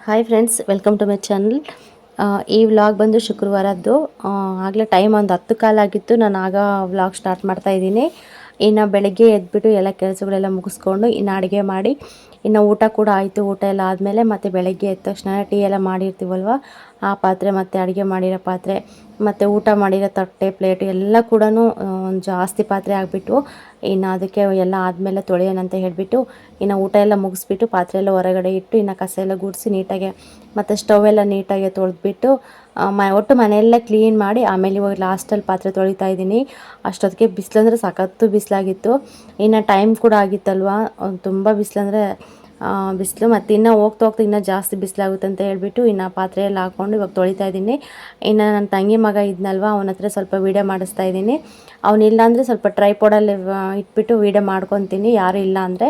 Hi friends, welcome to my channel. ಈ vlog ಬಂದು ಶುಕ್ರವಾರದ್ದು. ಆಗಲೇ ಟೈಮ್ ಒಂದು 10 ಕಾಲಾಗಿತ್ತು. ನಾನು ಆಗ ವ್ಲಾಗ್ ಸ್ಟಾರ್ಟ್ ಮಾಡ್ತಾ ಇದ್ದೀನಿ. ಇನ್ನು ಬೆಳಗ್ಗೆ ಎದ್ಬಿಟ್ಟು ಎಲ್ಲ ಕೆಲಸಗಳೆಲ್ಲ ಮುಗಿಸ್ಕೊಂಡು ಇನ್ನು ಅಡುಗೆ ಮಾಡಿ, ಇನ್ನು ಊಟ ಕೂಡ ಆಯಿತು. ಊಟ ಎಲ್ಲ ಆದಮೇಲೆ ಮತ್ತು ಬೆಳಗ್ಗೆ ಎದ್ದ ತಕ್ಷಣ ಟೀ ಎಲ್ಲ ಮಾಡಿರ್ತೀವಲ್ವ, ಆ ಪಾತ್ರೆ ಮತ್ತು ಅಡುಗೆ ಮಾಡಿರೋ ಪಾತ್ರೆ ಮತ್ತು ಊಟ ಮಾಡಿರೋ ತಟ್ಟೆ ಪ್ಲೇಟು ಎಲ್ಲ ಕೂಡ ಒಂದು ಜಾಸ್ತಿ ಪಾತ್ರೆ ಆಗಿಬಿಟ್ಟು, ಇನ್ನು ಅದಕ್ಕೆ ಎಲ್ಲ ಆದಮೇಲೆ ತೊಳೆಯೋಣಂತ ಹೇಳಿಬಿಟ್ಟು ಇನ್ನು ಊಟ ಎಲ್ಲ ಮುಗಿಸ್ಬಿಟ್ಟು ಪಾತ್ರೆ ಎಲ್ಲ ಹೊರಗಡೆ ಇಟ್ಟು ಇನ್ನು ಕಸ ಎಲ್ಲ ಗುಡಿಸಿ ನೀಟಾಗಿ ಮತ್ತು ಸ್ಟವ್ ಎಲ್ಲ ನೀಟಾಗಿ ತೊಳೆದ್ಬಿಟ್ಟು ಒಟ್ಟು ಮನೆಯೆಲ್ಲ ಕ್ಲೀನ್ ಮಾಡಿ ಆಮೇಲೆ ಇವಾಗ ಲಾಸ್ಟಲ್ಲಿ ಪಾತ್ರೆ ತೊಳಿತಾ ಇದ್ದೀನಿ. ಅಷ್ಟೊತ್ತಿಗೆ ಬಿಸಿಲಂದರೆ ಸಖತ್ತು ಬಿಸಿಲಾಗಿತ್ತು. ಇನ್ನು ಟೈಮ್ ಕೂಡ ಆಗಿತ್ತಲ್ವ, ತುಂಬ ಬಿಸಿಲಂದರೆ ಬಿಸಿಲು. ಮತ್ತು ಇನ್ನು ಹೋಗ್ತಾ ಇನ್ನೂ ಜಾಸ್ತಿ ಬಿಸಿಲಾಗುತ್ತೆ ಅಂತ ಹೇಳ್ಬಿಟ್ಟು ಇನ್ನು ಪಾತ್ರೆ ಎಲ್ಲ ಹಾಕ್ಕೊಂಡು ಇವಾಗ ತೊಳಿತಾ ಇದ್ದೀನಿ. ಇನ್ನು ನನ್ನ ತಂಗಿ ಮಗ ಇದ್ನಲ್ವ, ಅವನ ಹತ್ರ ಸ್ವಲ್ಪ ವೀಡಿಯೋ ಮಾಡಿಸ್ತಾ ಇದ್ದೀನಿ. ಅವನಿಲ್ಲ ಅಂದರೆ ಸ್ವಲ್ಪ ಟ್ರೈಪಾಡಲ್ಲಿ ಇಟ್ಬಿಟ್ಟು ವೀಡಿಯೋ ಮಾಡ್ಕೊತೀನಿ, ಯಾರು ಇಲ್ಲ ಅಂದರೆ.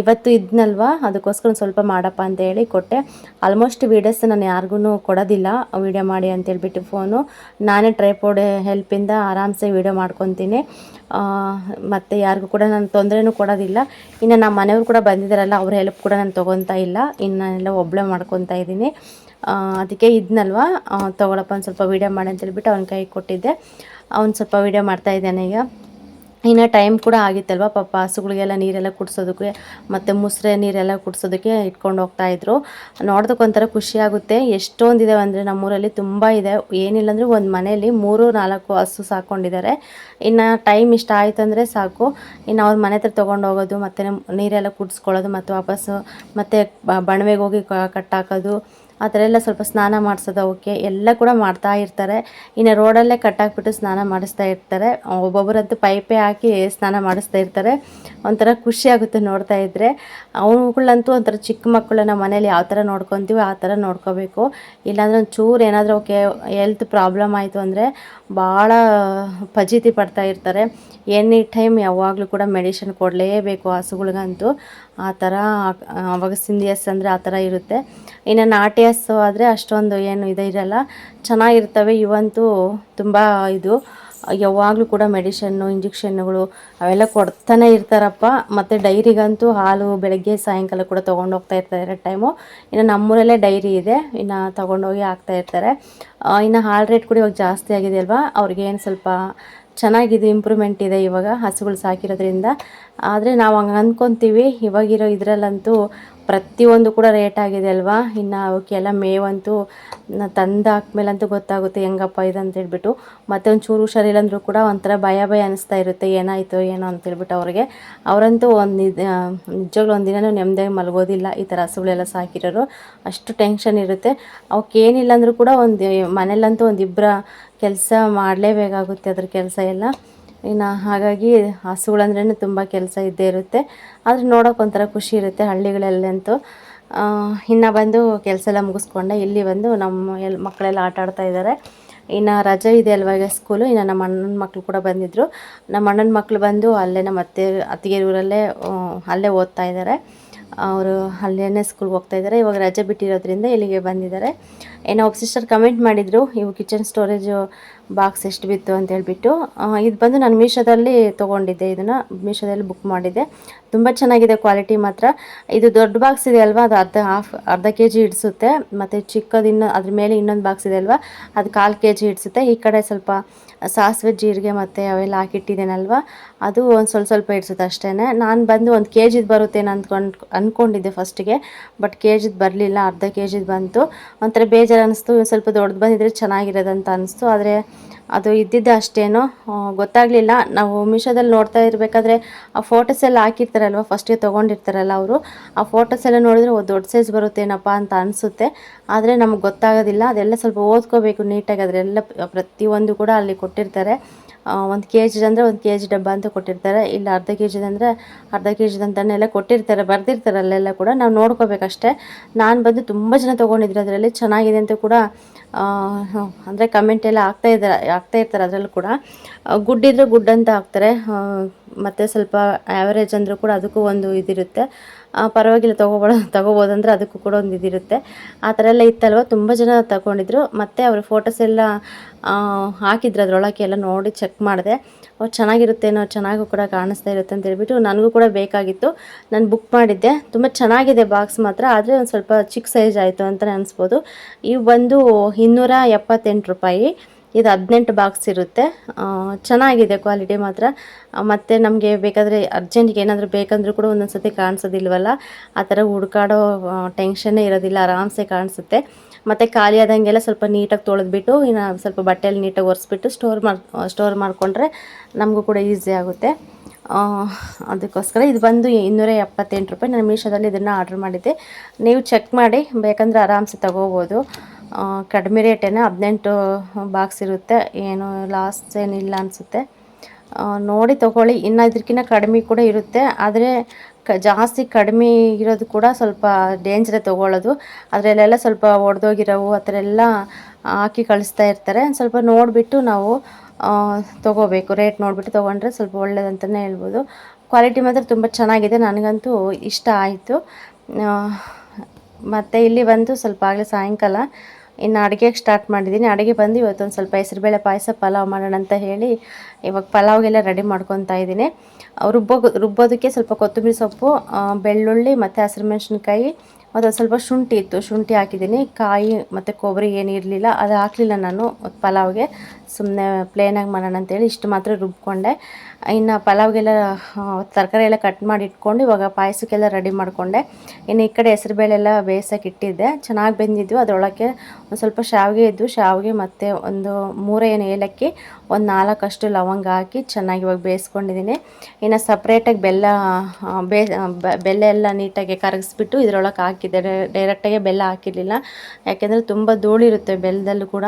ಇವತ್ತು ಇದ್ನಲ್ವ, ಅದಕ್ಕೋಸ್ಕರ ಸ್ವಲ್ಪ ಮಾಡಪ್ಪ ಅಂತ ಹೇಳಿ ಕೊಟ್ಟೆ. ಆಲ್ಮೋಸ್ಟ್ ವೀಡಿಯೋಸ್ ನಾನು ಯಾರಿಗೂ ಕೊಡೋದಿಲ್ಲ ವೀಡಿಯೋ ಮಾಡಿ ಅಂತೇಳ್ಬಿಟ್ಟು. ಫೋನು ನಾನೇ ಟ್ರೈಪಾಡ್ ಹೆಲ್ಪಿಂದ ಆರಾಮ್ಸೆ ವೀಡಿಯೋ ಮಾಡ್ಕೊತೀನಿ. ಮತ್ತು ಯಾರಿಗೂ ಕೂಡ ನಾನು ತೊಂದರೆನೂ ಕೊಡೋದಿಲ್ಲ. ಇನ್ನು ನಮ್ಮ ಮನೆಯವ್ರು ಕೂಡ ಬಂದಿದ್ದಾರಲ್ಲ, ಅವ್ರ ಹೆಲ್ಪ್ ಕೂಡ ನಾನು ತೊಗೊತಾ ಇಲ್ಲ. ಇನ್ನು ನಾನೆಲ್ಲ ಒಬ್ಬಳೇ ಮಾಡ್ಕೊತಾ ಇದ್ದೀನಿ. ಅದಕ್ಕೆ ಇದ್ನಲ್ವ, ತೊಗೊಳಪ್ಪ ಒಂದು ಸ್ವಲ್ಪ ವೀಡಿಯೋ ಮಾಡಿ ಅಂತೇಳ್ಬಿಟ್ಟು ಅವ್ನ ಕೈ ಕೊಟ್ಟಿದ್ದೆ. ಅವ್ನು ಸ್ವಲ್ಪ ವೀಡಿಯೋ ಮಾಡ್ತಾಯಿದ್ದಾನೆ ಈಗ. ಇನ್ನು ಟೈಮ್ ಕೂಡ ಆಗಿತ್ತಲ್ವ, ಪಾಪ ಹಸುಗಳಿಗೆಲ್ಲ ನೀರೆಲ್ಲ ಕುಡಿಸೋದಕ್ಕೆ ಮತ್ತು ಮುಸ್ರೆ ನೀರೆಲ್ಲ ಕುಡಿಸೋದಕ್ಕೆ ಇಟ್ಕೊಂಡು ಹೋಗ್ತಾಯಿದ್ರು. ನೋಡೋದಕ್ಕೆ ಒಂಥರ ಖುಷಿಯಾಗುತ್ತೆ. ಎಷ್ಟೊಂದಿದೆ ಅಂದರೆ ನಮ್ಮೂರಲ್ಲಿ ತುಂಬ ಇದೆ. ಏನಿಲ್ಲ ಅಂದರೆ ಒಂದು ಮನೆಯಲ್ಲಿ 3-4 ಹಸು ಸಾಕ್ಕೊಂಡಿದ್ದಾರೆ. ಇನ್ನು ಟೈಮ್ ಇಷ್ಟ ಆಯಿತು ಅಂದರೆ ಸಾಕು, ಇನ್ನು ಅವ್ರ ಮನೆ ಹತ್ರ ತೊಗೊಂಡು ಹೋಗೋದು ಮತ್ತು ನೀರೆಲ್ಲ ಕುಡಿಸ್ಕೊಳ್ಳೋದು ಮತ್ತು ವಾಪಸ್ಸು ಮತ್ತು ಬಣವೆಗೆ ಹೋಗಿ ಕಟ್ಟಾಕೋದು, ಆ ಥರ ಎಲ್ಲ ಸ್ವಲ್ಪ ಸ್ನಾನ ಮಾಡಿಸೋದು ಅವಕ್ಕೆ ಎಲ್ಲ ಕೂಡ ಮಾಡ್ತಾ ಇರ್ತಾರೆ. ಇನ್ನು ರೋಡಲ್ಲೇ ಕಟ್ಟಾಕ್ಬಿಟ್ಟು ಸ್ನಾನ ಮಾಡಿಸ್ತಾ ಇರ್ತಾರೆ. ಒಬ್ಬೊಬ್ಬರಂತೂ ಪೈಪೇ ಹಾಕಿ ಸ್ನಾನ ಮಾಡಿಸ್ತಾ ಇರ್ತಾರೆ. ಒಂಥರ ಖುಷಿಯಾಗುತ್ತೆ ನೋಡ್ತಾ ಇದ್ದರೆ. ಅವುಗಳಂತೂ ಒಂಥರ ಚಿಕ್ಕ ಮಕ್ಕಳನ್ನ ಮನೇಲಿ ಯಾವ ಥರ ನೋಡ್ಕೊತೀವೋ ಆ ಥರ ನೋಡ್ಕೋಬೇಕು. ಇಲ್ಲಾಂದರೆ ಒಂಚೂರು ಏನಾದರೂ ಅವಕ್ಕೆ ಹೆಲ್ತ್ ಪ್ರಾಬ್ಲಮ್ ಆಯಿತು ಅಂದರೆ ಭಾಳ ಫಜೀತಿ ಪಡ್ತಾ ಇರ್ತಾರೆ. ಎನಿ ಟೈಮ್ ಯಾವಾಗಲೂ ಕೂಡ ಮೆಡಿಷನ್ ಕೊಡಲೇಬೇಕು ಹಸುಗಳಿಗಂತೂ. ಆ ಥರ ಅವಾಗ ಸಿಂಧಿಯಸ್ ಅಂದರೆ ಆ ಥರ ಇರುತ್ತೆ. ಇನ್ನು ನಾಟಿ ಹಸು ಆದರೆ ಅಷ್ಟೊಂದು ಏನು ಇರಲ್ಲ, ಚೆನ್ನಾಗಿರ್ತವೆ. ಇವಂತೂ ತುಂಬ ಇದು ಯಾವಾಗಲೂ ಕೂಡ ಮೆಡಿಷನ್ನು ಇಂಜೆಕ್ಷನ್ನುಗಳು ಅವೆಲ್ಲ ಕೊಡ್ತಾನೆ ಇರ್ತಾರಪ್ಪ. ಮತ್ತು ಡೈರಿಗಂತೂ ಹಾಲು ಬೆಳಗ್ಗೆ ಸಾಯಂಕಾಲ ಕೂಡ ತೊಗೊಂಡು ಹೋಗ್ತಾ ಇರ್ತಾರೆ 2 ಟೈಮು. ಇನ್ನು ನಮ್ಮೂರಲ್ಲೇ ಡೈರಿ ಇದೆ, ಇನ್ನು ತೊಗೊಂಡೋಗಿ ಹಾಕ್ತಾಯಿರ್ತಾರೆ. ಇನ್ನು ಹಾಲು ರೇಟ್ ಕೂಡ ಇವಾಗ ಜಾಸ್ತಿ ಆಗಿದೆ ಅಲ್ವಾ, ಅವ್ರಿಗೇನು ಸ್ವಲ್ಪ ಚೆನ್ನಾಗಿದೆ, ಇಂಪ್ರೂವ್ಮೆಂಟ್ ಇದೆ ಇವಾಗ ಹಸುಗಳು ಸಾಕಿರೋದ್ರಿಂದ. ಆದರೆ ನಾವು ಹಂಗೆ ಅಂದ್ಕೊತೀವಿ. ಇವಾಗಿರೋ ಇದರಲ್ಲಂತೂ ಪ್ರತಿಯೊಂದು ಕೂಡ ರೇಟ್ ಆಗಿದೆ ಅಲ್ವಾ. ಇನ್ನು ಅವಕ್ಕೆಲ್ಲ ಮೇವಂತೂ ತಂದು ಹಾಕ್ಮೇಲಂತೂ ಗೊತ್ತಾಗುತ್ತೆ ಹೆಂಗಪ್ಪ ಇದು ಅಂತೇಳ್ಬಿಟ್ಟು. ಮತ್ತು ಒಂಚೂರು ಹುಷಾರಿಲ್ಲಂದ್ರೂ ಕೂಡ ಒಂಥರ ಭಯ ಅನಿಸ್ತಾ ಇರುತ್ತೆ, ಏನಾಯಿತು ಏನೋ ಅಂತೇಳ್ಬಿಟ್ಟು ಅವ್ರಿಗೆ. ಅವರಂತೂ ನಿಜವಾಗ್ಲೂ ಒಂದಿನವೂ ನೆಮ್ಮದಿಯಾಗಿ ಮಲಗೋದಿಲ್ಲ, ಈ ಥರ ಹಸುಗಳೆಲ್ಲ ಸಾಕಿರೋರು. ಅಷ್ಟು ಟೆನ್ಷನ್ ಇರುತ್ತೆ. ಅವಕ್ಕೇನಿಲ್ಲ ಅಂದರೂ ಕೂಡ ಮನೇಲಂತೂ ಒಂದಿಬ್ಬರ ಕೆಲಸ ಮಾಡಲೇಬೇಕಾಗುತ್ತೆ ಅದ್ರ ಕೆಲಸ ಎಲ್ಲ. ಇನ್ನು ಹಾಗಾಗಿ ಹಸುಗಳಂದ್ರೇ ತುಂಬ ಕೆಲಸ ಇದ್ದೇ ಇರುತ್ತೆ. ಆದರೆ ನೋಡೋಕೆ ಒಂಥರ ಖುಷಿ ಇರುತ್ತೆ ಹಳ್ಳಿಗಳಲ್ಲಂತೂ. ಇನ್ನು ಬಂದು ಕೆಲಸ ಎಲ್ಲ ಮುಗಿಸ್ಕೊಂಡೆ. ಇಲ್ಲಿ ಬಂದು ನಮ್ಮ ಮಕ್ಕಳೆಲ್ಲ ಆಟ ಆಡ್ತಾ ಇದ್ದಾರೆ. ಇನ್ನು ರಜೆ ಇದೆ ಅಲ್ವ ಈಗ ಸ್ಕೂಲು. ಇನ್ನು ನಮ್ಮ ಅಣ್ಣನ ಮಕ್ಕಳು ಕೂಡ ಬಂದಿದ್ದರು. ನಮ್ಮ ಅಣ್ಣನ ಮಕ್ಕಳು ಬಂದು ಅಲ್ಲೇ ನಮ್ಮ ಅತ್ತಿಗೆ ಊರಲ್ಲೇ ಅಲ್ಲೇ ಓದ್ತಾ ಇದ್ದಾರೆ. ಅವರು ಅಲ್ಲೇ ಸ್ಕೂಲ್ಗೆ ಹೋಗ್ತಾಯಿದ್ದಾರೆ. ಇವಾಗ ರಜೆ ಬಿಟ್ಟಿರೋದ್ರಿಂದ ಇಲ್ಲಿಗೆ ಬಂದಿದ್ದಾರೆ. ಏನೋ ಒಬ್ಬ ಸಿಸ್ಟರ್ ಕಮೆಂಟ್ ಮಾಡಿದರು, ಇವು ಕಿಚನ್ ಸ್ಟೋರೇಜು ಬಾಕ್ಸ್ ಎಷ್ಟು ಬಿತ್ತು ಅಂತ ಹೇಳ್ಬಿಟ್ಟು. ಇದು ಬಂದು ನಾನು ಮೀಶೋದಲ್ಲಿ ತೊಗೊಂಡಿದ್ದೆ. ಇದನ್ನು ಮೀಶೋದಲ್ಲಿ ಬುಕ್ ಮಾಡಿದ್ದೆ. ತುಂಬ ಚೆನ್ನಾಗಿದೆ ಕ್ವಾಲಿಟಿ ಮಾತ್ರ. ಇದು ದೊಡ್ಡ ಬಾಕ್ಸ್ ಇದೆ ಅಲ್ವಾ, ಅದು ಅರ್ಧ kg ಹಿಡಿಸುತ್ತೆ. ಮತ್ತು ಚಿಕ್ಕದಿನ್ನು ಅದ್ರ ಮೇಲೆ ಇನ್ನೊಂದು ಬಾಕ್ಸ್ ಇದೆ ಅಲ್ವಾ, ಅದು 1/4 kg ಹಿಡಿಸುತ್ತೆ. ಈ ಕಡೆ ಸ್ವಲ್ಪ ಸಾಸಿವೆ ಜೀರಿಗೆ ಮತ್ತು ಅವೆಲ್ಲ ಹಾಕಿಟ್ಟಿದ್ದೇನಲ್ವ, ಅದು ಒಂದು ಸ್ವಲ್ಪ ಇಡಿಸುತ್ತೆ ಅಷ್ಟೇ. ನಾನು ಬಂದು 1 kg ಬರುತ್ತೇನೋ ಅಂದ್ಕೊಂಡಿದ್ದೆ ಫಸ್ಟಿಗೆ. ಬಟ್ kg ಬರಲಿಲ್ಲ, ಅರ್ಧ kg ಬಂತು. ಒಂಥರ ಬೇಜಾರು ಅನ್ನಿಸ್ತು. ಸ್ವಲ್ಪ ದೊಡ್ಡದು ಬಂದಿದ್ರೆ ಚೆನ್ನಾಗಿರೋದಂತ ಅನ್ನಿಸ್ತು. ಆದರೆ ಅದು ಇದ್ದಿದ್ದೆ ಅಷ್ಟೇನೋ ಗೊತ್ತಾಗಲಿಲ್ಲ. ನಾವು ಮೀಶೋದಲ್ಲಿ ನೋಡ್ತಾ ಇರಬೇಕಾದ್ರೆ ಆ ಫೋಟೋಸ್ ಎಲ್ಲ ಹಾಕಿರ್ತಾರಲ್ವ, ಫಸ್ಟಿಗೆ ತೊಗೊಂಡಿರ್ತಾರಲ್ಲ ಅವರು, ಆ ಫೋಟೋಸ್ ಎಲ್ಲ ನೋಡಿದ್ರೆ ದೊಡ್ಡ ಸೈಜ್ ಬರುತ್ತೇನಪ್ಪ ಅಂತ ಅನಿಸುತ್ತೆ. ಆದರೆ ನಮಗೆ ಗೊತ್ತಾಗೋದಿಲ್ಲ. ಅದೆಲ್ಲ ಸ್ವಲ್ಪ ಓದ್ಕೋಬೇಕು ನೀಟಾಗಿ. ಅದರೆಲ್ಲ ಪ್ರತಿಯೊಂದು ಕೂಡ ಅಲ್ಲಿ ಕೊಟ್ಟಿರ್ತಾರೆ. 1 kg ಅಂದರೆ 1 kg ಡಬ್ಬ ಅಂತ ಕೊಟ್ಟಿರ್ತಾರೆ. ಇಲ್ಲ ಅರ್ಧ kg ಅಂದರೆ ಅರ್ಧ kg ಅಂತಲೇ ಕೊಟ್ಟಿರ್ತಾರೆ, ಬರೆದಿರ್ತಾರೆ ಅಲ್ಲೆಲ್ಲ ಕೂಡ. ನಾವು ನೋಡ್ಕೋಬೇಕಷ್ಟೇ. ನಾನು ಬಂದು ತುಂಬ ಜನ ತೊಗೊಂಡಿದ್ರು, ಅದರಲ್ಲಿ ಚೆನ್ನಾಗಿದೆ ಅಂತ ಕೂಡ ಅಂದರೆ ಕಮೆಂಟ್ ಎಲ್ಲ ಆಗ್ತಾ ಇರ್ತಾರೆ. ಅದರಲ್ಲೂ ಕೂಡ ಗುಡ್ ಇದ್ದರೆ ಗುಡ್ ಅಂತ ಹಾಕ್ತಾರೆ. ಮತ್ತು ಸ್ವಲ್ಪ ಆ್ಯಾವರೇಜ್ ಅಂದರೂ ಕೂಡ ಅದಕ್ಕೂ ಒಂದು ಇದಿರುತ್ತೆ. ಪರವಾಗಿಲ್ಲ ತೊಗೋಬೋದಂದ್ರೆ ಅದಕ್ಕೂ ಕೂಡ ಒಂದು ಇದಿರುತ್ತೆ. ಆ ಥರ ಎಲ್ಲ ಇತ್ತಲ್ವ, ತುಂಬ ಜನ ತಗೊಂಡಿದ್ರು. ಮತ್ತು ಅವರು ಫೋಟೋಸ್ ಎಲ್ಲ ಹಾಕಿದ್ರು ಅದರೊಳಗೆ, ಎಲ್ಲ ನೋಡಿ ಚೆಕ್ ಮಾಡಿದೆ. ಅವ್ರು ಚೆನ್ನಾಗಿರುತ್ತೇನೋ, ಚೆನ್ನಾಗೂ ಕೂಡ ಕಾಣಿಸ್ತಾ ಇರುತ್ತೆ ಅಂತ ಹೇಳ್ಬಿಟ್ಟು ನನಗೂ ಕೂಡ ಬೇಕಾಗಿತ್ತು. ನಾನು ಬುಕ್ ಮಾಡಿದ್ದೆ. ತುಂಬ ಚೆನ್ನಾಗಿದೆ ಬಾಕ್ಸ್ ಮಾತ್ರ, ಆದರೆ ಒಂದು ಸ್ವಲ್ಪ ಚಿಕ್ಕ ಸೈಜ್ ಆಯಿತು ಅಂತಲೇ ಅನಿಸ್ಬೋದು. ಇವು ಬಂದು 278 ರೂಪಾಯಿ. ಇದು 18 ಬಾಕ್ಸ್ ಇರುತ್ತೆ. ಚೆನ್ನಾಗಿದೆ ಕ್ವಾಲಿಟಿ ಮಾತ್ರ. ಮತ್ತು ನಮಗೆ ಬೇಕಾದರೆ ಅರ್ಜೆಂಟಿಗೆ ಏನಾದರೂ ಬೇಕಂದ್ರೂ ಕೂಡ ಒಂದೊಂದು ಸತಿ ಕಾಣಿಸೋದಿಲ್ವಲ್ಲ, ಆ ಥರ ಹುಡುಕಾಡೋ ಟೆನ್ಷನ್ನೇ ಇರೋದಿಲ್ಲ, ಆರಾಮ್ಸೆ ಕಾಣಿಸುತ್ತೆ. ಮತ್ತು ಖಾಲಿ ಆದಂಗೆಲ್ಲ ಸ್ವಲ್ಪ ನೀಟಾಗಿ ತೊಳೆದ್ಬಿಟ್ಟು ಇನ್ನು ಸ್ವಲ್ಪ ಬಟ್ಟೆಯಲ್ಲಿ ನೀಟಾಗಿ ಒರೆಸ್ಬಿಟ್ಟು ಸ್ಟೋರ್ ಮಾಡಿಕೊಂಡ್ರೆ ನಮಗೂ ಕೂಡ ಈಸಿ ಆಗುತ್ತೆ. ಅದಕ್ಕೋಸ್ಕರ ಇದು ಬಂದು 278 ರೂಪಾಯಿ. ನಾನು ಮೀಶೋದಲ್ಲಿ ಇದನ್ನು ಆರ್ಡ್ರ್ ಮಾಡಿದ್ದೆ. ನೀವು ಚೆಕ್ ಮಾಡಿ, ಬೇಕಂದರೆ ಆರಾಮ್ಸೆ ತಗೋಬೋದು. ಕಡಿಮೆ ರೇಟೇನೆ, 18 ಬಾಕ್ಸ್ ಇರುತ್ತೆ, ಏನು ಲಾಸ್ ಏನಿಲ್ಲ ಅನಿಸುತ್ತೆ. ನೋಡಿ ತೊಗೊಳ್ಳಿ. ಇನ್ನು ಇದಕ್ಕಿಂತ ಕಡಿಮೆ ಕೂಡ ಇರುತ್ತೆ, ಆದರೆ ಜಾಸ್ತಿ ಕಡಿಮೆ ಇರೋದು ಕೂಡ ಸ್ವಲ್ಪ ಡೇಂಜರೇ ತೊಗೊಳ್ಳೋದು. ಅದರಲ್ಲೆಲ್ಲ ಸ್ವಲ್ಪ ಒಡೆದೋಗಿರೋವು ಆ ಥರ ಎಲ್ಲ ಹಾಕಿ ಕಳಿಸ್ತಾ ಇರ್ತಾರೆ. ಸ್ವಲ್ಪ ನೋಡಿಬಿಟ್ಟು ನಾವು ತೊಗೋಬೇಕು. ರೇಟ್ ನೋಡಿಬಿಟ್ಟು ತೊಗೊಂಡ್ರೆ ಸ್ವಲ್ಪ ಒಳ್ಳೆಯದಂತಲೇ ಹೇಳ್ಬೋದು. ಕ್ವಾಲಿಟಿ ಮಾತ್ರ ತುಂಬ ಚೆನ್ನಾಗಿದೆ, ನನಗಂತೂ ಇಷ್ಟ ಆಯಿತು. ಮತ್ತು ಇಲ್ಲಿ ಬಂದು ಸ್ವಲ್ಪ ಆಗಲೇ ಸಾಯಂಕಾಲ ಇನ್ನು ಅಡುಗೆಗೆ ಸ್ಟಾರ್ಟ್ ಮಾಡಿದ್ದೀನಿ. ಅಡುಗೆ ಬಂದು ಇವತ್ತೊಂದು ಸ್ವಲ್ಪ ಹೆಸರುಬೇಳೆ ಪಾಯಸ, ಪಲಾವ್ ಮಾಡೋಣ ಅಂತ ಹೇಳಿ ಇವಾಗ ಪಲಾವ್ಗೆಲ್ಲ ರೆಡಿ ಮಾಡ್ಕೊತಾ ಇದ್ದೀನಿ. ರುಬ್ಬೋದಕ್ಕೆ ಸ್ವಲ್ಪ ಕೊತ್ತಂಬರಿ ಸೊಪ್ಪು, ಬೆಳ್ಳುಳ್ಳಿ ಮತ್ತು ಹಸಿರು ಮೆಣಸಿನ್ಕಾಯಿ ಮತ್ತು ಸ್ವಲ್ಪ ಶುಂಠಿ ಇತ್ತು, ಶುಂಠಿ ಹಾಕಿದ್ದೀನಿ. ಕಾಯಿ ಮತ್ತು ಕೊಬ್ಬರಿ ಏನು ಇರಲಿಲ್ಲ, ಅದು ಹಾಕಲಿಲ್ಲ ನಾನು ಪಲಾವ್ಗೆ. ಸುಮ್ಮನೆ ಪ್ಲೇನಾಗಿ ಮಾಡೋಣ ಅಂತೇಳಿ ಇಷ್ಟು ಮಾತ್ರ ರುಬ್ಕೊಂಡೆ. ಇನ್ನು ಪಲಾವ್ಗೆಲ್ಲ ತರಕಾರಿ ಎಲ್ಲ ಕಟ್ ಮಾಡಿ ಇಟ್ಕೊಂಡು ಇವಾಗ ಪಾಯಸಕ್ಕೆಲ್ಲ ರೆಡಿ ಮಾಡಿಕೊಂಡೆ. ಇನ್ನು ಈ ಕಡೆ ಹೆಸರುಬೇಳೆ ಎಲ್ಲ ಬೇಯಿಸೋಕೆ ಇಟ್ಟಿದ್ದೆ, ಚೆನ್ನಾಗಿ ಬೆಂದಿದ್ದು. ಅದರೊಳಗೆ ಒಂದು ಸ್ವಲ್ಪ ಶಾವಿಗೆ ಇದ್ದು, ಶಾವಿಗೆ ಮತ್ತು ಒಂದು 3 ಏಲಕ್ಕಿ, ಒಂದು 4 ಲವಂಗ ಹಾಕಿ ಚೆನ್ನಾಗಿ ಇವಾಗ ಬೇಯಿಸ್ಕೊಂಡಿದ್ದೀನಿ. ಇನ್ನು ಸಪ್ರೇಟಾಗಿ ಬೆಲ್ಲ ಎಲ್ಲ ನೀಟಾಗಿ ಕರಗಿಸ್ಬಿಟ್ಟು ಇದರೊಳಗೆ ಹಾಕಿದ್ದೆ. ಡೈರೆಕ್ಟಾಗಿ ಬೆಲ್ಲ ಹಾಕಿರಲಿಲ್ಲ, ಯಾಕೆಂದರೆ ತುಂಬ ಧೂಳಿರುತ್ತೆ ಬೆಲ್ಲದಲ್ಲೂ ಕೂಡ.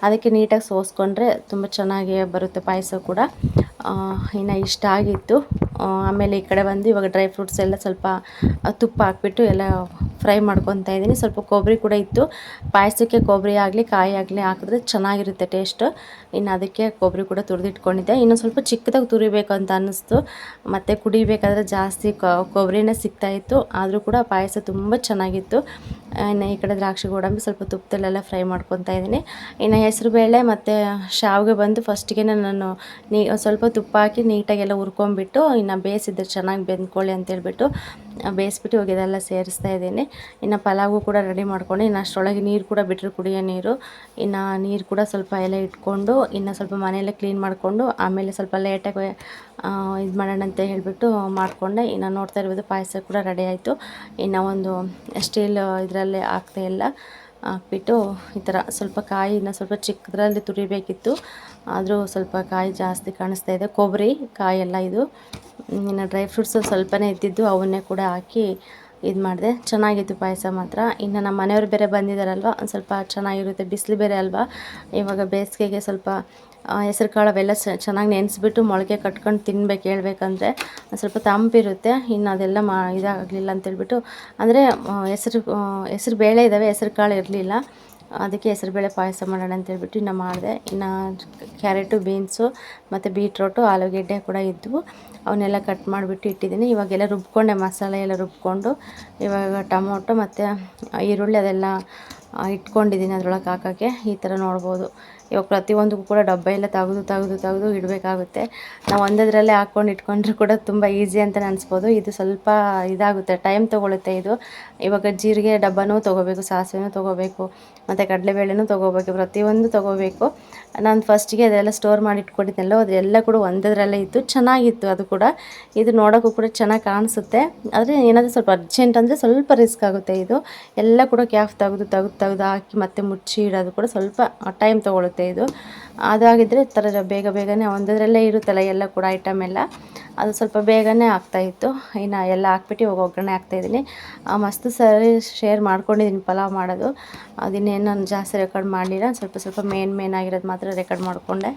ಅದಕ್ಕೆ ನೀಟಾಗಿ ಸೋಸ್ಕೊಂಡ್ರೆ ತುಂಬ ಚೆನ್ನಾಗಿ ಬರುತ್ತೆ ಪಾಯಸ ಕೂಡ. ಇನ್ನು ಇಷ್ಟ ಆಗಿತ್ತು. ಆಮೇಲೆ ಈ ಕಡೆ ಬಂದು ಇವಾಗ ಡ್ರೈ ಫ್ರೂಟ್ಸ್ ಎಲ್ಲ ಸ್ವಲ್ಪ ತುಪ್ಪ ಹಾಕ್ಬಿಟ್ಟು ಎಲ್ಲ ಫ್ರೈ ಮಾಡ್ಕೊತಾ ಇದ್ದೀನಿ. ಸ್ವಲ್ಪ ಕೊಬ್ಬರಿ ಕೂಡ ಇತ್ತು. ಪಾಯಸಕ್ಕೆ ಕೊಬ್ಬರಿ ಆಗಲಿ ಕಾಯಿ ಆಗಲಿ ಹಾಕಿದ್ರೆ ಚೆನ್ನಾಗಿರುತ್ತೆ ಟೇಸ್ಟು. ಇನ್ನು ಅದಕ್ಕೆ ಕೊಬ್ಬರಿ ಕೂಡ ತುರಿದಿಟ್ಕೊಂಡಿದ್ದೆ. ಇನ್ನು ಸ್ವಲ್ಪ ಚಿಕ್ಕದಾಗಿ ತುರಿಬೇಕು ಅಂತ ಅನ್ನಿಸ್ತು. ಮತ್ತು ಕುಡಿಬೇಕಾದ್ರೆ ಜಾಸ್ತಿ ಕೊಬ್ಬರಿನೇ ಸಿಗ್ತಾಯಿತ್ತು, ಆದರೂ ಕೂಡ ಪಾಯಸ ತುಂಬ ಚೆನ್ನಾಗಿತ್ತು. ಇನ್ನು ಈ ಕಡೆ ದ್ರಾಕ್ಷಿ ಗೋಡಂಬಿ ಸ್ವಲ್ಪ ತುಪ್ಪದಲ್ಲೆಲ್ಲ ಫ್ರೈ ಮಾಡ್ಕೊತಾ ಇದ್ದೀನಿ. ಇನ್ನು ಹೆಸರುಬೇಳೆ ಮತ್ತು ಶಾವಿಗೆ ಬಂದು ಫಸ್ಟಿಗೆ ನಾನು ಸ್ವಲ್ಪ ತುಪ್ಪ ಹಾಕಿ ನೀಟಾಗೆಲ್ಲ ಹುರ್ಕೊಂಬಿಟ್ಟು ಇನ್ನು ಬೇಯಿಸಿದ್ರೆ ಚೆನ್ನಾಗಿ ಬೆಂದ್ಕೊಳ್ಳಿ ಅಂತೇಳ್ಬಿಟ್ಟು ಬೇಯಿಸ್ಬಿಟ್ಟು ಇವಾಗ ಇದೆಲ್ಲ ಸೇರಿಸ್ತಾ ಇದ್ದೀನಿ. ಇನ್ನು ಪಲಾವು ಕೂಡ ರೆಡಿ ಮಾಡ್ಕೊಂಡು ಇನ್ನು ಅಷ್ಟರೊಳಗೆ ನೀರು ಕೂಡ ಬಿಟ್ಟರು, ಕುಡಿಯೋ ನೀರು. ಇನ್ನು ನೀರು ಕೂಡ ಸ್ವಲ್ಪ ಎಲ್ಲ ಇಟ್ಕೊಂಡು ಇನ್ನು ಸ್ವಲ್ಪ ಮನೆಯೆಲ್ಲ ಕ್ಲೀನ್ ಮಾಡಿಕೊಂಡು ಆಮೇಲೆ ಸ್ವಲ್ಪ ಲೇಟಾಗಿ ಇದು ಮಾಡೋಣ ಅಂತ ಹೇಳಿಬಿಟ್ಟು ಮಾಡಿಕೊಂಡೆ. ಇನ್ನು ನೋಡ್ತಾ ಇರ್ಬೋದು ಪಾಯಸ ಕೂಡ ರೆಡಿ ಆಯಿತು. ಇನ್ನು ಒಂದು ಸ್ಟೀಲ್ ಇದರಲ್ಲೇ ಎಲ್ಲ ಹಾಕ್ಬಿಟ್ಟು ಈ ಥರ ಸ್ವಲ್ಪ ಕಾಯಿನ ಸ್ವಲ್ಪ ಚಿಕ್ಕದ್ರಲ್ಲಿ ತುರಿಬೇಕಿತ್ತು, ಆದರೂ ಸ್ವಲ್ಪ ಕಾಯಿ ಜಾಸ್ತಿ ಕಾಣಿಸ್ತಾ ಇದೆ. ಕೊಬ್ಬರಿ ಕಾಯಿ ಎಲ್ಲ ಇದು. ಇನ್ನು ಡ್ರೈ ಫ್ರೂಟ್ಸು ಸ್ವಲ್ಪನೇ ಇದ್ದಿದ್ದು, ಅವನ್ನೇ ಕೂಡ ಹಾಕಿ ಇದು ಮಾಡಿದೆ. ಚೆನ್ನಾಗಿತ್ತು ಪಾಯಸ ಮಾತ್ರ. ಇನ್ನು ನಮ್ಮ ಮನೆಯವರು ಬೇರೆ ಬಂದಿದ್ದಾರಲ್ವ, ಒಂದು ಸ್ವಲ್ಪ ಚೆನ್ನಾಗಿರುತ್ತೆ. ಬಿಸಿಲು ಬೇರೆ ಅಲ್ವಾ, ಇವಾಗ ಬೇಸಿಗೆಗೆ ಸ್ವಲ್ಪ ಹೆಸರು ಕಾಳು ಅವೆಲ್ಲ ಚೆನ್ನಾಗಿ ನೆನೆಸ್ಬಿಟ್ಟು ಮೊಳಕೆ ಕಟ್ಕೊಂಡು ತಿನ್ಬೇಕು. ಹೇಳ್ಬೇಕಂದ್ರೆ ಸ್ವಲ್ಪ ತಂಪಿರುತ್ತೆ. ಇನ್ನು ಅದೆಲ್ಲ ಇದಾಗಲಿಲ್ಲ ಅಂತೇಳ್ಬಿಟ್ಟು, ಅಂದರೆ ಹೆಸರು ಬೇಳೆ ಇದ್ದಾವೆ, ಹೆಸರು ಕಾಳು ಇರಲಿಲ್ಲ, ಅದಕ್ಕೆ ಹೆಸರುಬೇಳೆ ಪಾಯಸ ಮಾಡೋಣ ಅಂತೇಳ್ಬಿಟ್ಟು ಇನ್ನು ಮಾಡಿದೆ. ಇನ್ನು ಕ್ಯಾರೆಟು, ಬೀನ್ಸು ಮತ್ತು ಬೀಟ್ರೋಟು, ಆಲೂಗೆಡ್ಡೆ ಕೂಡ ಇದ್ದವು, ಅವನ್ನೆಲ್ಲ ಕಟ್ ಮಾಡಿಬಿಟ್ಟು ಇಟ್ಟಿದ್ದೀನಿ. ಇವಾಗೆಲ್ಲ ರುಬ್ಕೊಂಡೆ, ಮಸಾಲೆ ಎಲ್ಲ ರುಬ್ಕೊಂಡು ಇವಾಗ ಟೊಮೊಟೊ ಮತ್ತು ಈರುಳ್ಳಿ ಅದೆಲ್ಲ ಇಟ್ಕೊಂಡಿದ್ದೀನಿ ಅದರೊಳಗೆ ಹಾಕೋಕ್ಕೆ. ಈ ಥರ ನೋಡ್ಬೋದು. ಇವಾಗ ಪ್ರತಿಯೊಂದಕ್ಕೂ ಕೂಡ ಡಬ್ಬ ಎಲ್ಲ ತೆಗೆದು ಇಡಬೇಕಾಗುತ್ತೆ. ನಾವು ಒಂದರಲ್ಲೇ ಹಾಕ್ಕೊಂಡು ಇಟ್ಕೊಂಡ್ರೆ ಕೂಡ ತುಂಬ ಈಸಿ ಅಂತಲೇ ಅನಿಸ್ಬೋದು. ಇದು ಸ್ವಲ್ಪ ಇದಾಗುತ್ತೆ, ಟೈಮ್ ತೊಗೊಳುತ್ತೆ ಇದು. ಇವಾಗ ಜೀರಿಗೆ ಡಬ್ಬನೂ ತೊಗೋಬೇಕು, ಸಾಸಿವೆನೂ ತೊಗೋಬೇಕು, ಮತ್ತು ಕಡಲೆಬೇಳೆನೂ ತೊಗೋಬೇಕು, ಪ್ರತಿಯೊಂದು ತೊಗೋಬೇಕು. ನಾನು ಫಸ್ಟಿಗೆ ಅದೆಲ್ಲ ಸ್ಟೋರ್ ಮಾಡಿ ಇಟ್ಕೊಂಡಿದ್ದೆನಲ್ಲ, ಅದೆಲ್ಲ ಕೂಡ ಒಂದರಲ್ಲೇ ಇತ್ತು, ಚೆನ್ನಾಗಿತ್ತು ಅದು ಕೂಡ. ಇದು ನೋಡೋಕ್ಕೂ ಕೂಡ ಚೆನ್ನಾಗಿ ಕಾಣಿಸುತ್ತೆ, ಆದರೆ ಏನಾದರೂ ಸ್ವಲ್ಪ ಅರ್ಜೆಂಟ್ ಅಂದರೆ ಸ್ವಲ್ಪ ರಿಸ್ಕ್ ಆಗುತ್ತೆ. ಇದು ಎಲ್ಲ ಕೂಡ ಕ್ಯಾಫ್ ತೆಗೆದು ಹಾಕಿ ಮತ್ತೆ ಮುಚ್ಚಿ ಇಡೋದು ಕೂಡ ಸ್ವಲ್ಪ ಟೈಮ್ ತೊಗೊಳುತ್ತೆ ಇದು. ಅದಾಗಿದ್ದರೆ ಥರ ಬೇಗನೆ ಒಂದರಲ್ಲೇ ಇರುತ್ತಲ್ಲ ಎಲ್ಲ ಕೂಡ ಐಟಮ್ ಎಲ್ಲ, ಅದು ಸ್ವಲ್ಪ ಬೇಗನೆ ಆಗ್ತಾಯಿತ್ತು. ಇನ್ನು ಎಲ್ಲ ಹಾಕ್ಬಿಟ್ಟು ಇವಾಗ ಒಗ್ಗರಣೆ ಹಾಕ್ತಾಯಿದ್ದೀನಿ. ಮಸ್ತ್ ಸರಿ ಶೇರ್ ಮಾಡ್ಕೊಂಡಿದ್ದೀನಿ ಪಲಾವ್ ಮಾಡೋದು. ಅದನ್ನೇನು ನಾನು ಜಾಸ್ತಿ ರೆಕಾರ್ಡ್ ಮಾಡಲಿಲ್ಲ, ಸ್ವಲ್ಪ ಮೇನ್ ಆಗಿರೋದು ಮಾತ್ರ ರೆಕಾರ್ಡ್ ಮಾಡಿಕೊಂಡೆ.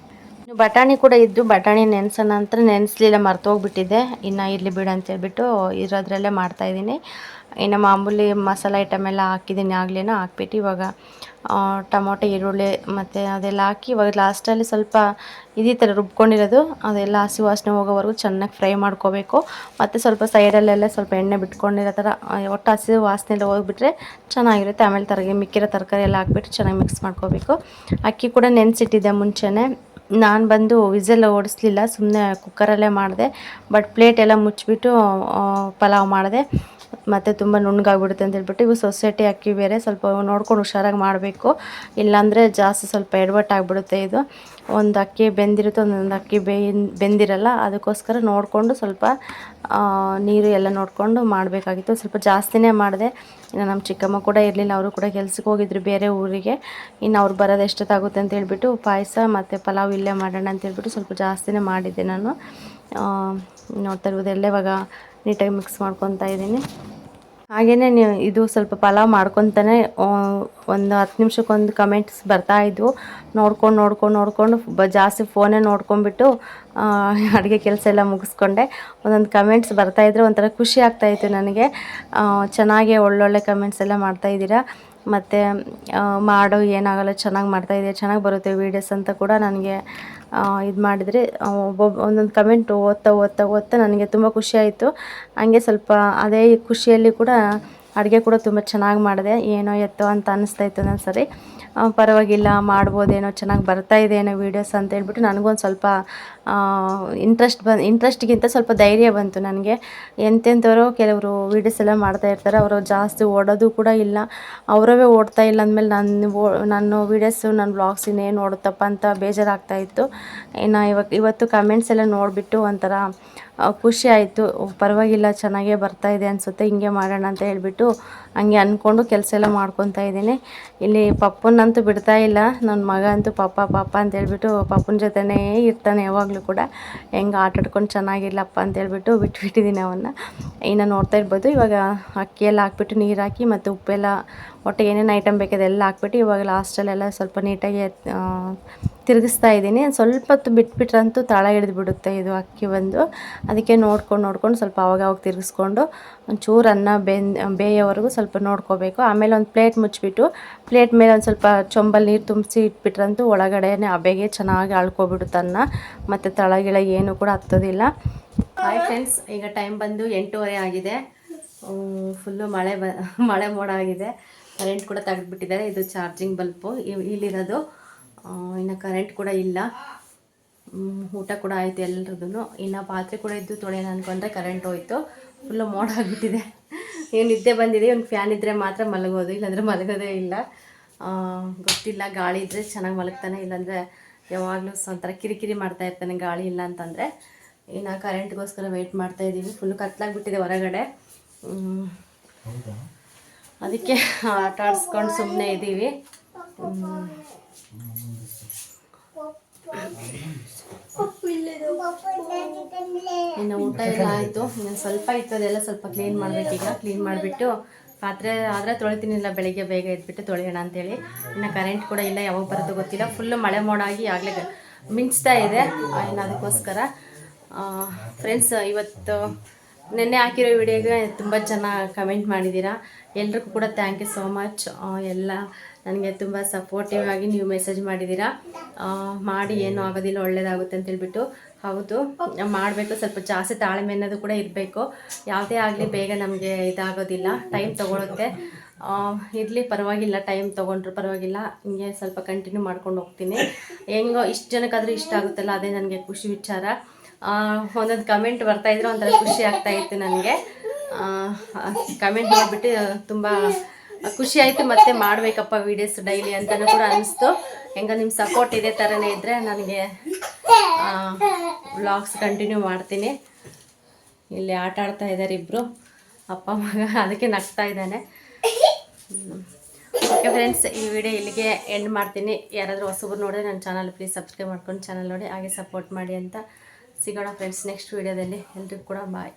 ಬಟಾಣಿ ಕೂಡ ಇದ್ದು ಬಟಾಣಿ ನೆನೆಸೋಣ ಅಂತ ನೆನೆಸ್ಲಿಲ್ಲ, ಮರ್ತೋಗ್ಬಿಟ್ಟಿದ್ದೆ. ಇನ್ನು ಇರಲಿ ಬಿಡು ಅಂತೇಳ್ಬಿಟ್ಟು ಇರೋದ್ರಲ್ಲೇ ಮಾಡ್ತಾಯಿದ್ದೀನಿ. ಇನ್ನು ಮಾಮೂಲಿ ಮಸಾಲೆ ಐಟಮ್ ಎಲ್ಲ ಹಾಕಿದ್ದೀನಿ, ಆಗ್ಲೇನೋ ಹಾಕ್ಬಿಟ್ಟು ಇವಾಗ ಟೊಮೊಟೊ, ಈರುಳ್ಳಿ ಮತ್ತು ಅದೆಲ್ಲ ಹಾಕಿ ಇವಾಗ ಲಾಸ್ಟಲ್ಲಿ ಸ್ವಲ್ಪ ಇದೇ ಥರ ರುಬ್ಕೊಂಡಿರೋದು ಅದೆಲ್ಲ ಹಸಿ ವಾಸನೆ ಹೋಗೋವರೆಗೂ ಚೆನ್ನಾಗಿ ಫ್ರೈ ಮಾಡ್ಕೋಬೇಕು. ಮತ್ತು ಸ್ವಲ್ಪ ಸೈಡಲ್ಲೆಲ್ಲ ಸ್ವಲ್ಪ ಎಣ್ಣೆ ಬಿಟ್ಕೊಂಡಿರೋ ಥರ ಒಟ್ಟು ಹಸಿ ವಾಸನೆ ಎಲ್ಲ ಹೋಗಿಬಿಟ್ರೆ ಚೆನ್ನಾಗಿರುತ್ತೆ. ಆಮೇಲೆ ಮಿಕ್ಕಿರೋ ತರಕಾರಿ ಎಲ್ಲ ಹಾಕ್ಬಿಟ್ಟು ಚೆನ್ನಾಗಿ ಮಿಕ್ಸ್ ಮಾಡ್ಕೋಬೇಕು. ಅಕ್ಕಿ ಕೂಡ ನೆನೆಸಿಟ್ಟಿದ್ದೆ ಮುಂಚೆನೇ. ನಾನು ಬಂದು ವಿಸಲ್ ಓಡಿಸ್ಲಿಲ್ಲ, ಸುಮ್ಮನೆ ಕುಕ್ಕರಲ್ಲೇ ಮಾಡಿದೆ. ಬಟ್ ಪ್ಲೇಟ್ ಎಲ್ಲ ಮುಚ್ಚಿಬಿಟ್ಟು ಪಲಾವ್ ಮಾಡಿದೆ. ಮತ್ತು ತುಂಬ ನುಣ್ಣಗಾಗ್ಬಿಡುತ್ತೆ ಅಂತ ಹೇಳ್ಬಿಟ್ಟು. ಇವು ಸೊಸೈಟಿ ಅಕ್ಕಿ ಬೇರೆ, ಸ್ವಲ್ಪ ನೋಡ್ಕೊಂಡು ಹುಷಾರಾಗಿ ಮಾಡಬೇಕು, ಇಲ್ಲಾಂದರೆ ಜಾಸ್ತಿ ಸ್ವಲ್ಪ ಎಡವಟ್ಟಾಗ್ಬಿಡುತ್ತೆ. ಇದು ಒಂದು ಅಕ್ಕಿ ಬೆಂದಿರುತ್ತೆ, ಒಂದೊಂದು ಅಕ್ಕಿ ಬೆಂದಿರಲ್ಲ. ಅದಕ್ಕೋಸ್ಕರ ನೋಡಿಕೊಂಡು ಸ್ವಲ್ಪ ನೀರು ಎಲ್ಲ ನೋಡಿಕೊಂಡು ಮಾಡಬೇಕಾಗಿತ್ತು. ಸ್ವಲ್ಪ ಜಾಸ್ತಿನೇ ಮಾಡಿದೆ. ಇನ್ನು ನಮ್ಮ ಚಿಕ್ಕಮ್ಮ ಕೂಡ ಇರಲಿಲ್ಲ, ಅವರು ಕೂಡ ಕೆಲ್ಸಕ್ಕೆ ಹೋಗಿದ್ರು ಬೇರೆ ಊರಿಗೆ. ಇನ್ನು ಅವ್ರು ಬರೋದು ಎಷ್ಟೊತ್ತಾಗುತ್ತೆ ಅಂತ ಹೇಳ್ಬಿಟ್ಟು ಪಾಯಸ ಮತ್ತು ಪಲಾವ್ ಇಲ್ಲೇ ಮಾಡೋಣ ಅಂತೇಳ್ಬಿಟ್ಟು ಸ್ವಲ್ಪ ಜಾಸ್ತಿನೇ ಮಾಡಿದ್ದೆ ನಾನು. ನೋಡ್ತಾ ಇರ್ಬೋದೆಲ್ಲ ಇವಾಗ ನೀಟಾಗಿ ಮಿಕ್ಸ್ ಮಾಡ್ಕೊತಾ ಇದ್ದೀನಿ. ಹಾಗೆಯೇ ನೀವು ಇದು ಸ್ವಲ್ಪ ಪಲಾವ್ ಮಾಡ್ಕೊತಾನೆ ಒಂದು 10 ನಿಮಿಷಕ್ಕೊಂದು ಕಮೆಂಟ್ಸ್ ಬರ್ತಾಯಿದ್ವು. ನೋಡ್ಕೊಂಡು ಜಾಸ್ತಿ ಫೋನೇ ನೋಡ್ಕೊಂಡ್ಬಿಟ್ಟು ಅಡುಗೆ ಕೆಲಸ ಎಲ್ಲ ಮುಗಿಸ್ಕೊಂಡೆ. ಒಂದೊಂದು ಕಮೆಂಟ್ಸ್ ಬರ್ತಾಯಿದ್ರೆ ಒಂಥರ ಖುಷಿ ಆಗ್ತಾಯಿತ್ತು ನನಗೆ. ಚೆನ್ನಾಗಿ ಒಳ್ಳೊಳ್ಳೆ ಕಮೆಂಟ್ಸ್ ಎಲ್ಲ ಮಾಡ್ತಾಯಿದ್ದೀರಾ. ಮತ್ತು ಮಾಡು ಏನಾಗಲ್ಲ, ಚೆನ್ನಾಗಿ ಮಾಡ್ತಾಯಿದ್ದೀಯ, ಚೆನ್ನಾಗಿ ಬರುತ್ತೆ ವೀಡಿಯೋಸ್ ಅಂತ ಕೂಡ ನನಗೆ ಇದು ಮಾಡಿದರೆ ಒಂದೊಂದು ಕಮೆಂಟ್ ಓದ್ತಾ ನನಗೆ ತುಂಬ ಖುಷಿಯಾಯಿತು. ಹಂಗೆ ಸ್ವಲ್ಪ ಅದೇ ಖುಷಿಯಲ್ಲಿ ಕೂಡ ಅಡುಗೆ ಕೂಡ ತುಂಬ ಚೆನ್ನಾಗಿ ಮಾಡಿದೆ. ಏನೋ ಎತ್ತೋ ಅಂತ ಅನ್ನಿಸ್ತಾಯಿತ್ತು ಒಂದೊಂದು ಸರಿ. ಪರವಾಗಿಲ್ಲ, ಮಾಡ್ಬೋದೇನೋ, ಚೆನ್ನಾಗಿ ಬರ್ತಾಯಿದೆ ವೀಡಿಯೋಸ್ ಅಂತ ಹೇಳ್ಬಿಟ್ಟು ನನಗೊಂದು ಸ್ವಲ್ಪ ಇಂಟ್ರೆಸ್ಟ್ಗಿಂತ ಸ್ವಲ್ಪ ಧೈರ್ಯ ಬಂತು ನನಗೆ. ಎಂತೆಂಥವರು ಕೆಲವರು ವೀಡಿಯೋಸ್ ಎಲ್ಲ ಮಾಡ್ತಾಯಿರ್ತಾರೆ, ಅವರು ಜಾಸ್ತಿ ಓಡೋದು ಕೂಡ ಇಲ್ಲ. ಅವರವೇ ಓಡ್ತಾ ಇಲ್ಲ ಅಂದಮೇಲೆ ನನ್ನ ವೀಡಿಯೋಸು, ನನ್ನ ವ್ಲಾಗ್ಸ್ ಇನ್ನೇನು ಓಡುತ್ತಪ್ಪ ಅಂತ ಬೇಜಾರಾಗ್ತಾಯಿತ್ತು. ಇನ್ನು ಇವತ್ತು ಕಮೆಂಟ್ಸ್ ಎಲ್ಲ ನೋಡಿಬಿಟ್ಟು ಒಂಥರ ಖುಷಿ ಆಯಿತು. ಪರವಾಗಿಲ್ಲ, ಚೆನ್ನಾಗೇ ಬರ್ತಾಯಿದೆ ಅನಿಸುತ್ತೆ, ಹಿಂಗೆ ಮಾಡೋಣ ಅಂತ ಹೇಳಿಬಿಟ್ಟು ಹಂಗೆ ಅಂದ್ಕೊಂಡು ಕೆಲಸ ಎಲ್ಲ ಮಾಡ್ಕೊತಾ ಇದ್ದೀನಿ. ಇಲ್ಲಿ ಪಪ್ಪನಂತೂ ಬಿಡ್ತಾ ಇಲ್ಲ, ನನ್ನ ಮಗ ಅಂತೂ ಪಾಪ ಅಂತ ಹೇಳ್ಬಿಟ್ಟು ಪಪ್ಪನ ಜೊತೆನೇ ಇರ್ತಾನೆ ಯಾವಾಗಲೂ ಕೂಡ. ಹೆಂಗೆ ಆಟಾಡ್ಕೊಂಡು ಚೆನ್ನಾಗಿರ್ಲಪ್ಪ ಅಂತೇಳ್ಬಿಟ್ಟು ಬಿಟ್ಬಿಟ್ಟಿದ್ದೀನಿ ಅವನ್ನ. ಇನ್ನು ನೋಡ್ತಾ ಇರ್ಬೋದು, ಇವಾಗ ಅಕ್ಕಿಯೆಲ್ಲ ಹಾಕ್ಬಿಟ್ಟು ನೀರು ಹಾಕಿ ಮತ್ತು ಉಪ್ಪೆಲ್ಲ ಒಟ್ಟು ಏನೇನು ಐಟಮ್ ಬೇಕಿದೆ ಎಲ್ಲ ಹಾಕ್ಬಿಟ್ಟು ಇವಾಗ ಲಾಸ್ಟಲ್ಲೆಲ್ಲ ಸ್ವಲ್ಪ ನೀಟಾಗಿ ತಿರುಗಿಸ್ತಾ ಇದ್ದೀನಿ. ಸ್ವಲ್ಪ ಹೊತ್ತು ಬಿಟ್ಬಿಟ್ರಂತೂ ತಳ ಹಿಡಿದು ಬಿಡುತ್ತೆ ಇದು ಅಕ್ಕಿ ಬಂದು. ಅದಕ್ಕೆ ನೋಡ್ಕೊಂಡು ಸ್ವಲ್ಪ ಅವಾಗ ತಿರುಗಿಸ್ಕೊಂಡು ಒಂಚೂರು ಅನ್ನ ಬೇಯೋವರೆಗೂ ಸ್ವಲ್ಪ ನೋಡ್ಕೋಬೇಕು. ಆಮೇಲೆ ಒಂದು ಪ್ಲೇಟ್ ಮುಚ್ಚಿಬಿಟ್ಟು ಪ್ಲೇಟ್ ಮೇಲೆ ಒಂದು ಸ್ವಲ್ಪ ಚೊಂಬಲ್ಲಿ ನೀರು ತುಂಬಿಸಿ ಇಟ್ಬಿಟ್ರಂತೂ ಒಳಗಡೆ ಹಬೆಗೆ ಚೆನ್ನಾಗಿ ಅಳ್ಕೊಬಿಡುತ್ತೆ ಅನ್ನ, ಮತ್ತು ತಳಗಿಳ ಏನು ಕೂಡ ಹತ್ತೋದಿಲ್ಲ. ಹಾಯ್ ಫ್ರೆಂಡ್ಸ್, ಈಗ ಟೈಮ್ ಬಂದು 8:30 ಆಗಿದೆ. ಫುಲ್ಲು ಮಳೆ ಮೋಡ ಆಗಿದೆ. ಕರೆಂಟ್ ಕೂಡ ತೆಗೆದುಬಿಟ್ಟಿದ್ದಾರೆ. ಇದು ಚಾರ್ಜಿಂಗ್ ಬಲ್ಪು ಇಲ್ಲಿರೋದು. ಇನ್ನು ಕರೆಂಟ್ ಕೂಡ ಇಲ್ಲ. ಊಟ ಕೂಡ ಆಯಿತು ಎಲ್ರದ್ದು. ಇನ್ನು ಪಾತ್ರೆ ಕೂಡ ಇದ್ದು ತೊಳೆಯೋಣ ಅಂದ್ಕೊಂಡ್ರೆ ಕರೆಂಟ್ ಹೋಯ್ತು. ಫುಲ್ಲು ಮೋಡ ಆಗಿಬಿಟ್ಟಿದೆ. ಏನು ನಿದ್ದೆ ಬಂದಿದೆ, ಒಂದು ಫ್ಯಾನ್ ಇದ್ದರೆ ಮಾತ್ರ ಮಲಗೋದು, ಇಲ್ಲಾಂದರೆ ಮಲಗೋದೇ ಇಲ್ಲ. ಗೊತ್ತಿಲ್ಲ, ಗಾಳಿ ಇದ್ದರೆ ಚೆನ್ನಾಗಿ ಮಲಗ್ತಾನೆ, ಇಲ್ಲಾಂದರೆ ಯಾವಾಗಲೂ ಒಂಥರ ಕಿರಿಕಿರಿ ಮಾಡ್ತಾ ಇರ್ತಾನೆ ಗಾಳಿ ಇಲ್ಲ ಅಂತಂದರೆ. ಇನ್ನು ಕರೆಂಟ್ಗೋಸ್ಕರ ವೆಯ್ಟ್ ಮಾಡ್ತಾಯಿದ್ದೀವಿ. ಫುಲ್ಲು ಕತ್ಲಾಗಿಬಿಟ್ಟಿದೆ ಹೊರಗಡೆ. ಅದಕ್ಕೆ ಆಟ ಆಡಿಸ್ಕೊಂಡು ಸುಮ್ಮನೆ ಇದ್ದೀವಿ. ಇನ್ನು ಊಟ ಎಲ್ಲ ಆಯಿತು. ಇನ್ನು ಸ್ವಲ್ಪ ಇತ್ತು, ಅದೆಲ್ಲ ಸ್ವಲ್ಪ ಕ್ಲೀನ್ ಮಾಡಬೇಕೀಗ. ಕ್ಲೀನ್ ಮಾಡಿಬಿಟ್ಟು ಪಾತ್ರೆ ಆದರೆ ತೊಳಿತೀನಿಲ್ಲ, ಬೆಳಿಗ್ಗೆ ಬೇಗ ಎದ್ಬಿಟ್ಟು ತೊಳೆಯೋಣ ಅಂತೇಳಿ. ಇನ್ನು ಕರೆಂಟ್ ಕೂಡ ಇಲ್ಲ, ಯಾವಾಗ ಬರೋದು ಗೊತ್ತಿಲ್ಲ. ಫುಲ್ಲು ಮಳೆ ಮೋಡಾಗಿ ಆಗಲೇ ಮಿಂಚ್ತಾ ಇದೆ. ಇನ್ನು ಅದಕ್ಕೋಸ್ಕರ ಫ್ರೆಂಡ್ಸ್, ಇವತ್ತು ನೆನ್ನೆ ಹಾಕಿರೋ ವಿಡಿಯೋಗೆ ತುಂಬ ಜನ ಕಮೆಂಟ್ ಮಾಡಿದ್ದೀರಾ. ಎಲ್ರಿಗೂ ಕೂಡ ಥ್ಯಾಂಕ್ ಯು ಸೋ ಮಚ್. ಎಲ್ಲ ನನಗೆ ತುಂಬ ಸಪೋರ್ಟಿವ್ ಆಗಿ ನೀವು ಮೆಸೇಜ್ ಮಾಡಿದ್ದೀರಾ. ಮಾಡಿ ಏನೂ ಆಗೋದಿಲ್ಲ, ಒಳ್ಳೆಯದಾಗುತ್ತೆ ಅಂತೇಳ್ಬಿಟ್ಟು. ಹೌದು, ಮಾಡಬೇಕು. ಸ್ವಲ್ಪ ಜಾಸ್ತಿ ತಾಳ್ಮೆ ಅನ್ನೋದು ಕೂಡ ಇರಬೇಕು. ಯಾವುದೇ ಆಗಲಿ ಬೇಗ ನಮಗೆ ಇದಾಗೋದಿಲ್ಲ, ಟೈಮ್ ತೊಗೊಳುತ್ತೆ. ಇರಲಿ, ಪರವಾಗಿಲ್ಲ, ಟೈಮ್ ತೊಗೊಂಡ್ರು ಪರವಾಗಿಲ್ಲ. ಹಿಂಗೆ ಸ್ವಲ್ಪ ಕಂಟಿನ್ಯೂ ಮಾಡ್ಕೊಂಡು ಹೋಗ್ತೀನಿ. ಹೆಂಗೋ ಇಷ್ಟು ಜನಕ್ಕಾದರೂ ಇಷ್ಟ ಆಗುತ್ತಲ್ಲ, ಅದೇ ನನಗೆ ಖುಷಿ ವಿಚಾರ. ಒಂದೊಂದು ಕಮೆಂಟ್ ಬರ್ತಾಯಿದ್ರೆ ಒಂಥರ ಖುಷಿ ಆಗ್ತಾಯಿತ್ತು ನನಗೆ. ಕಮೆಂಟ್ ಮಾಡಿಬಿಟ್ಟು ತುಂಬ ಖುಷಿ ಆಯಿತು. ಮತ್ತೆ ಮಾಡಬೇಕಪ್ಪ ವೀಡಿಯೋಸ್ ಡೈಲಿ ಅಂತಲೂ ಕೂಡ ಅನಿಸ್ತು. ಹೆಂಗ ನಿಮ್ಮ ಸಪೋರ್ಟ್ ಇದೇ ಥರನೇ ಇದ್ದರೆ ನನಗೆ ವ್ಲಾಗ್ಸ್ ಕಂಟಿನ್ಯೂ ಮಾಡ್ತೀನಿ. ಇಲ್ಲಿ ಆಟ ಆಡ್ತಾ ಇದ್ದಾರೆ ಇಬ್ಬರು, ಅಪ್ಪ ಮಗ, ಅದಕ್ಕೆ ನಗ್ತಾ ಇದ್ದಾನೆ. ಓಕೆ ಫ್ರೆಂಡ್ಸ್, ಈ ವಿಡಿಯೋ ಇಲ್ಲಿಗೆ ಎಂಡ್ ಮಾಡ್ತೀನಿ. ಯಾರಾದರೂ ಹೊಸಬ್ರು ನೋಡಿದ್ರೆ ನನ್ನ ಚಾನಲ್ ಪ್ಲೀಸ್ ಸಬ್ಸ್ಕ್ರೈಬ್ ಮಾಡ್ಕೊಂಡು ಚಾನಲ್ ನೋಡಿ, ಹಾಗೆ ಸಪೋರ್ಟ್ ಮಾಡಿ ಅಂತ. ಸಿಗೋಣ ಫ್ರೆಂಡ್ಸ್ ನೆಕ್ಸ್ಟ್ ವಿಡಿಯೋದಲ್ಲಿ. ಎಲ್ರಿಗೂ ಕೂಡ ಬಾಯ್.